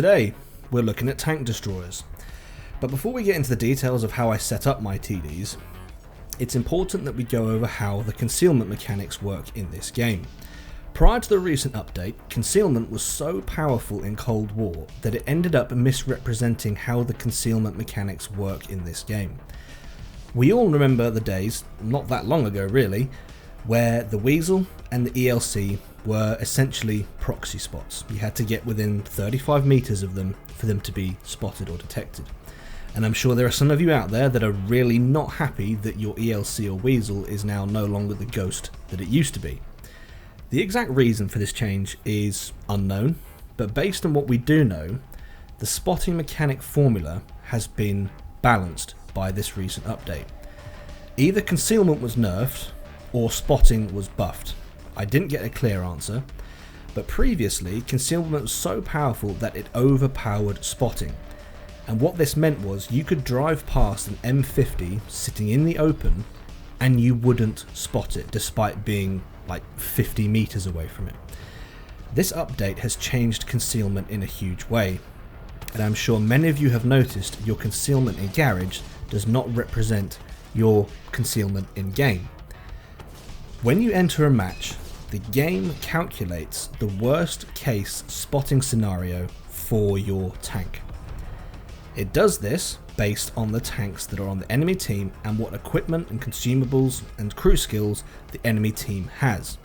Today, we're looking at tank destroyers. But before we get into the details of how I set up my TDs, it's important that we go over how the concealment mechanics work in this game. Prior to the recent update, concealment was so powerful in Cold War that it ended up misrepresenting how the concealment mechanics work in this game. We all remember the days, not that long ago really, where the Weasel and the ELC were essentially proxy spots. You had to get within 35 meters of them for them to be spotted or detected. And I'm sure there are some of you out there that are really not happy that your ELC or Weasel is now no longer the ghost that it used to be. The exact reason for this change is unknown, but based on what we do know, the spotting mechanic formula has been balanced by this recent update. Either concealment was nerfed or spotting was buffed. I didn't get a clear answer, but previously concealment was so powerful that it overpowered spotting. And what this meant was you could drive past an M50 sitting in the open and you wouldn't spot it despite being like 50 meters away from it. This update has changed concealment in a huge way, and I'm sure many of you have noticed your concealment in garage does not represent your concealment in game. When you enter a match, the game calculates the worst case spotting scenario for your tank. It does this based on the tanks that are on the enemy team and what equipment and consumables and crew skills the enemy team has.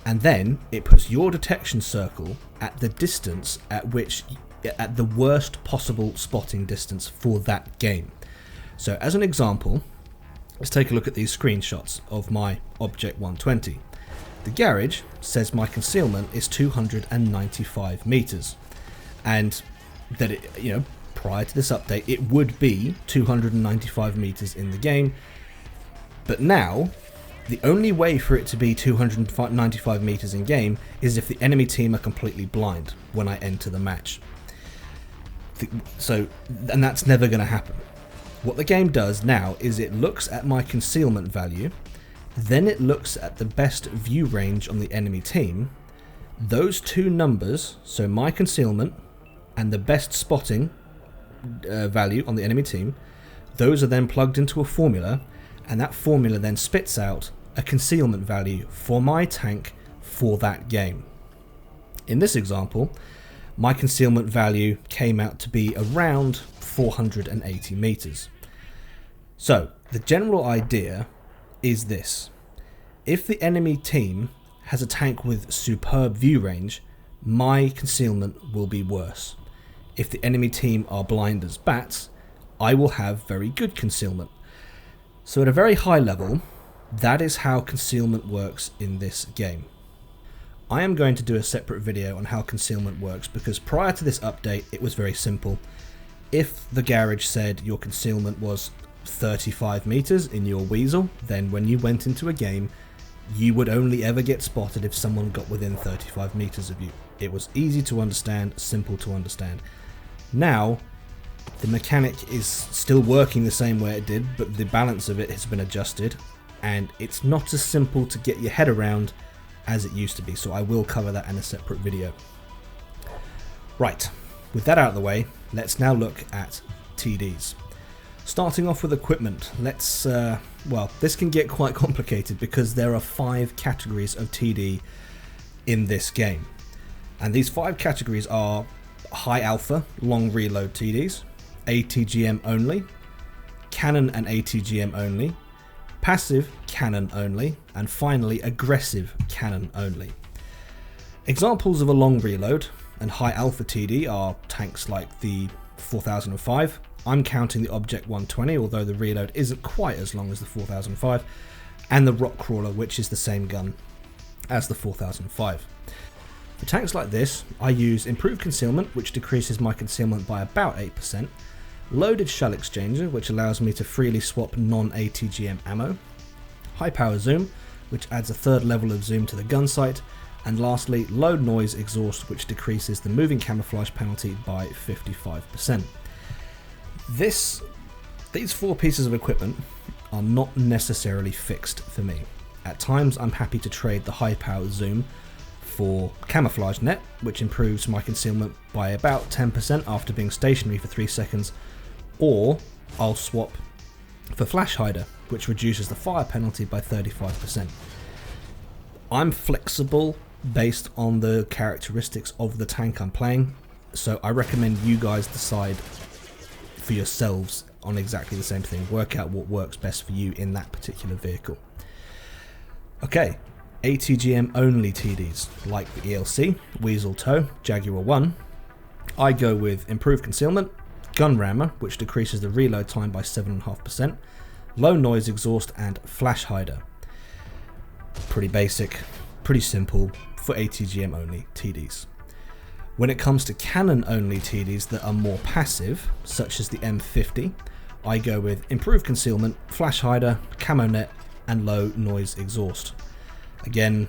And then it puts your detection circle at the distance at the worst possible spotting distance for that game. So as an example, let's take a look at these screenshots of my Object 120. The garage says my concealment is 295 meters, and that it, prior to this update, it would be 295 meters in the game. But now, the only way for it to be 295 meters in game is if the enemy team are completely blind when I enter the match. And that's never going to happen. What the game does now is it looks at my concealment value, then it looks at the best view range on the enemy team. Those two numbers, so my concealment and the best spotting value on the enemy team, those are then plugged into a formula, and that formula then spits out a concealment value for my tank for that game. In this example, my concealment value came out to be around 480 meters. So the general idea is this: if the enemy team has a tank with superb view range, my concealment will be worse. If the enemy team are blind as bats, I will have very good concealment. So at a very high level, that is how concealment works in this game. I am going to do a separate video on how concealment works because prior to this update it was very simple. If the garage said your concealment was 35 meters in your Weasel, then when you went into a game, you would only ever get spotted if someone got within 35 meters of you. It was easy to understand, simple to understand. Now, the mechanic is still working the same way it did, but the balance of it has been adjusted, and it's not as simple to get your head around as it used to be, so I will cover that in a separate video. Right, with that out of the way, let's now look at TDs. Starting off with equipment, this can get quite complicated because there are 5 categories of TD in this game. And these 5 categories are high alpha, long reload TDs, ATGM only, cannon and ATGM only, passive cannon only, and finally aggressive cannon only. Examples of a long reload and high alpha TD are tanks like the 4005. I'm counting the Object 120, although the reload isn't quite as long as the 4005, and the Rock Crawler, which is the same gun as the 4005. For tanks like this, I use improved concealment, which decreases my concealment by about 8%, loaded shell exchanger, which allows me to freely swap non-ATGM ammo, high power zoom, which adds a 3rd level of zoom to the gun sight, and lastly, low noise exhaust, which decreases the moving camouflage penalty by 55%. These 4 pieces of equipment are not necessarily fixed for me. At times I'm happy to trade the high power zoom for camouflage net, which improves my concealment by about 10% after being stationary for 3 seconds, or I'll swap for flash hider, which reduces the fire penalty by 35%. I'm flexible based on the characteristics of the tank I'm playing, so I recommend you guys decide for yourselves on exactly the same thing. Work out what works best for you in that particular vehicle. Okay, ATGM only TDs like the ELC, Weasel Toe, Jaguar 1. I go with improved concealment, gun rammer, which decreases the reload time by 7.5%, low noise exhaust, and flash hider. Pretty basic, pretty simple for ATGM only TDs. When it comes to cannon only TDs that are more passive, such as the M50, I go with improved concealment, flash hider, camo net, and low noise exhaust. Again,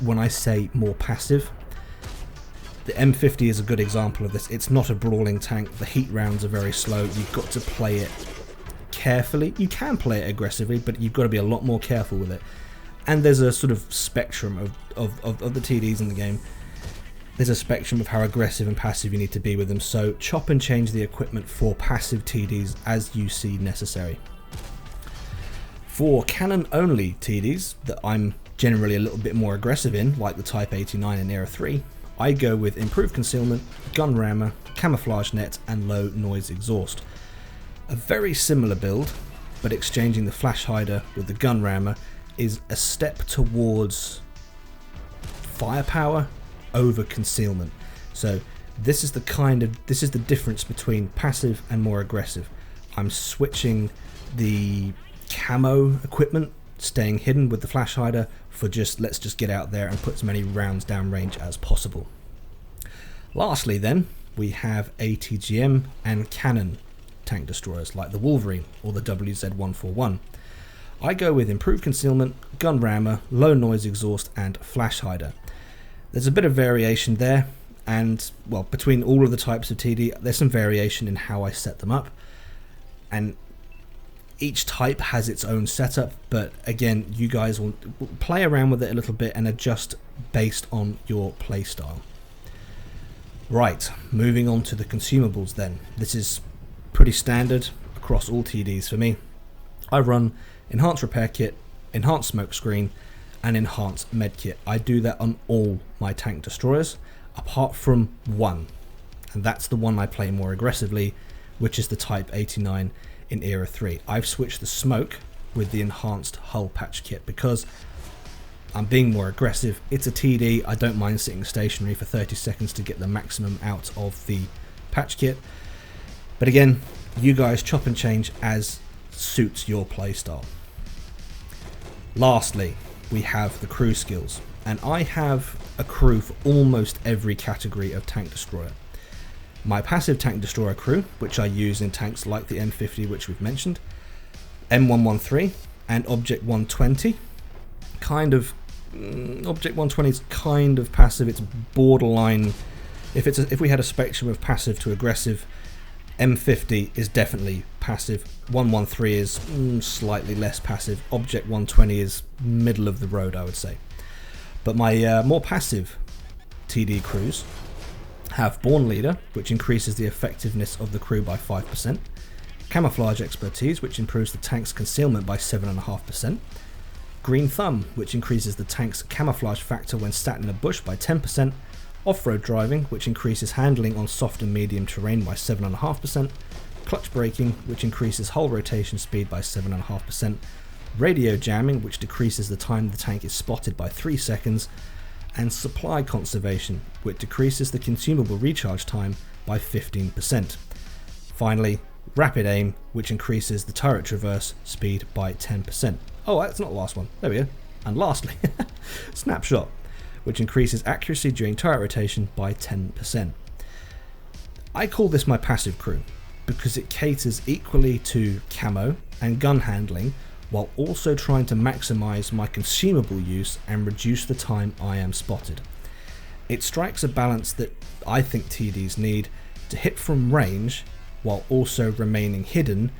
when I say more passive, the M50 is a good example of this. It's not a brawling tank. The heat rounds are very slow. You've got to play it carefully. You can play it aggressively, but you've got to be a lot more careful with it. And there's a sort of spectrum of the TDs in the game. There's a spectrum of how aggressive and passive you need to be with them. So chop and change the equipment for passive TDs as you see necessary. For cannon only TDs that I'm generally a little bit more aggressive in, like the Type 89 and Era 3, I go with improved concealment, gun rammer, camouflage net, and low noise exhaust. A very similar build, but exchanging the flash hider with the gun rammer is a step towards firepower over concealment. So this is the difference between passive and more aggressive. I'm switching the camo equipment, staying hidden with the flash hider, for let's just get out there and put as many rounds downrange as possible. Lastly then, we have ATGM and cannon tank destroyers like the Wolverine or the WZ-141. I go with improved concealment, gun rammer, low noise exhaust, and flash hider. There's a bit of variation there, and well, between all of the types of TD, there's some variation in how I set them up, and each type has its own setup, but again, you guys will play around with it a little bit and adjust based on your playstyle. Right, moving on to the consumables then. This is pretty standard across all TDs for me. I run enhanced repair kit, enhanced smoke screen, and enhanced med kit. I do that on all my tank destroyers, apart from one, and that's the one I play more aggressively, which is the Type 89 in Era 3. I've switched the smoke with the enhanced hull patch kit because I'm being more aggressive. It's a TD, I don't mind sitting stationary for 30 seconds to get the maximum out of the patch kit. But again, you guys chop and change as suits your playstyle. Lastly, we have the crew skills, and I have a crew for almost every category of tank destroyer. My passive tank destroyer crew, which I use in tanks like the M50, which we've mentioned, M113 and Object 120. Object 120 is kind of passive. It's borderline. If we had a spectrum of passive to aggressive, M50 is definitely passive. 113 is slightly less passive. Object 120 is middle of the road, I would say. But my more passive TD crews have Born Leader, which increases the effectiveness of the crew by 5%, Camouflage Expertise, which improves the tank's concealment by 7.5%, Green Thumb, which increases the tank's camouflage factor when sat in a bush by 10%, Off-Road Driving, which increases handling on soft and medium terrain by 7.5%, Clutch Braking, which increases hull rotation speed by 7.5%, Radio Jamming, which decreases the time the tank is spotted by 3 seconds, and Supply Conservation, which decreases the consumable recharge time by 15%. Finally, Rapid Aim, which increases the turret traverse speed by 10%. Oh, that's not the last one. There we go. And lastly, Snapshot, which increases accuracy during turret rotation by 10%. I call this my passive crew because it caters equally to camo and gun handling, while also trying to maximize my consumable use and reduce the time I am spotted. It strikes a balance that I think TDs need to hit from range while also remaining hidden,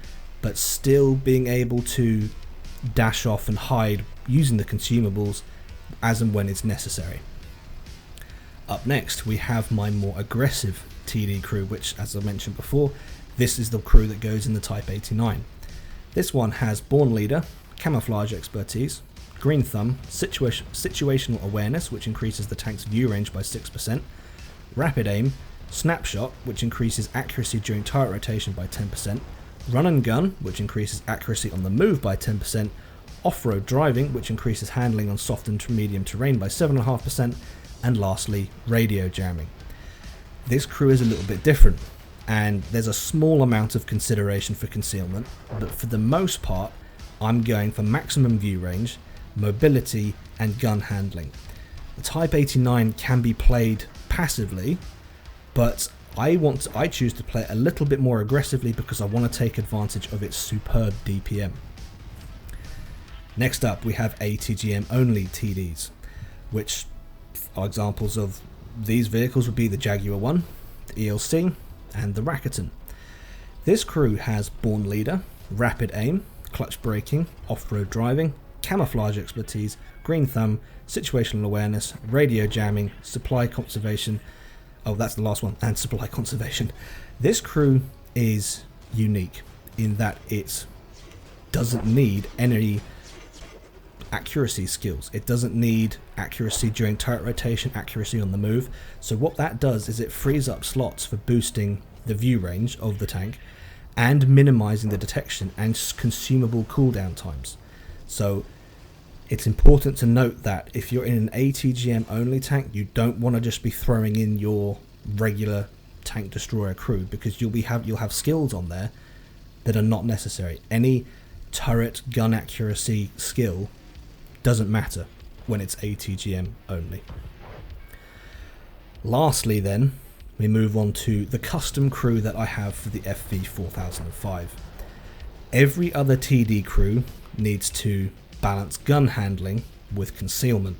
but still being able to dash off and hide using the consumables as and when it's necessary. Up next, we have my more aggressive TD crew, which, as I mentioned before, this is the crew that goes in the Type 89. This one has Born Leader, Camouflage Expertise, Green Thumb, Situational Awareness, which increases the tank's view range by 6%, Rapid Aim, Snapshot, which increases accuracy during turret rotation by 10%, Run and Gun, which increases accuracy on the move by 10%, Off-Road Driving, which increases handling on soft and medium terrain by 7.5%, and lastly, Radio Jamming. This crew is a little bit different, and there's a small amount of consideration for concealment, but for the most part, I'm going for maximum view range, mobility, and gun handling. The Type 89 can be played passively, but I choose to play it a little bit more aggressively because I want to take advantage of its superb DPM. Next up, we have ATGM only TDs, which are examples of these vehicles would be the Jaguar 1, the ELC, and the Rakuten. This crew has Born Leader, Rapid Aim, Clutch Braking, Off-Road Driving, Camouflage Expertise, Green Thumb, Situational Awareness, Radio Jamming, Supply Conservation, that's the last one, and Supply Conservation. This crew is unique in that it doesn't need any accuracy skills. It doesn't need accuracy during turret rotation, accuracy on the move. So what that does is it frees up slots for boosting the view range of the tank and minimizing the detection and consumable cooldown times. So it's important to note that if you're in an ATGM only tank, you don't want to just be throwing in your regular tank destroyer crew, because you'll have skills on there that are not necessary. Any turret gun accuracy skill doesn't matter when it's ATGM only. Lastly then, we move on to the custom crew that I have for the FV4005. Every other TD crew needs to balance gun handling with concealment,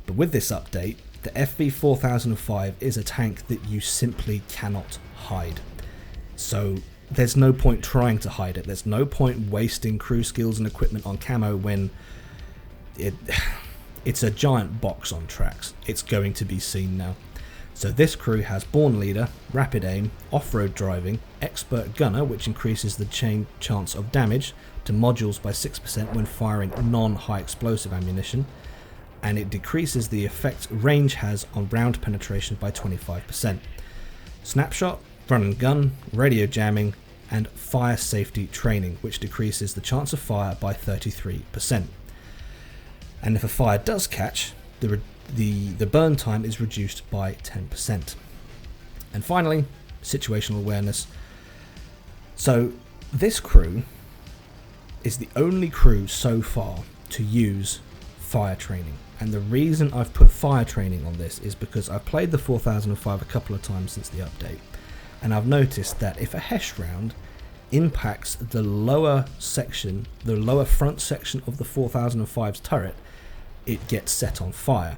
but with this update, the FV4005 is a tank that you simply cannot hide. So there's no point trying to hide it. There's no point wasting crew skills and equipment on camo when it's a giant box on tracks. It's going to be seen now. So this crew has Born Leader, Rapid Aim, Off-Road Driving, Expert Gunner, which increases the chance of damage to modules by 6% when firing non-high explosive ammunition, and it decreases the effect range has on round penetration by 25%. Snapshot, Run and Gun, Radio Jamming, and Fire Safety Training, which decreases the chance of fire by 33%. And if a fire does catch, the burn time is reduced by 10%. And finally, Situational Awareness. So this crew is the only crew so far to use fire training, and the reason I've put fire training on this is because I've played the 4005 a couple of times since the update, and I've noticed that if a HESH round impacts the lower front section of the 4005's turret, it gets set on fire.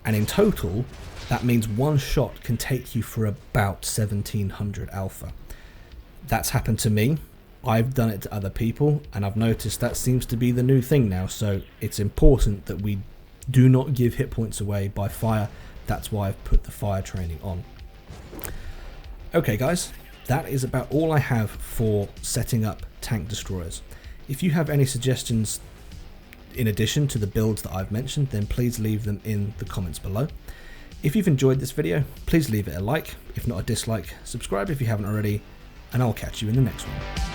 And in total, that means one shot can take you for about 1700 alpha. That's happened to me. I've done it to other people, and I've noticed that seems to be the new thing now. So it's important that we do not give hit points away by fire. That's why I've put the fire training on. Okay guys, that is about all I have for setting up tank destroyers. If you have any suggestions in addition to the builds that I've mentioned, then please leave them in the comments below. If you've enjoyed this video, please leave it a like, if not a dislike, subscribe if you haven't already, and I'll catch you in the next one.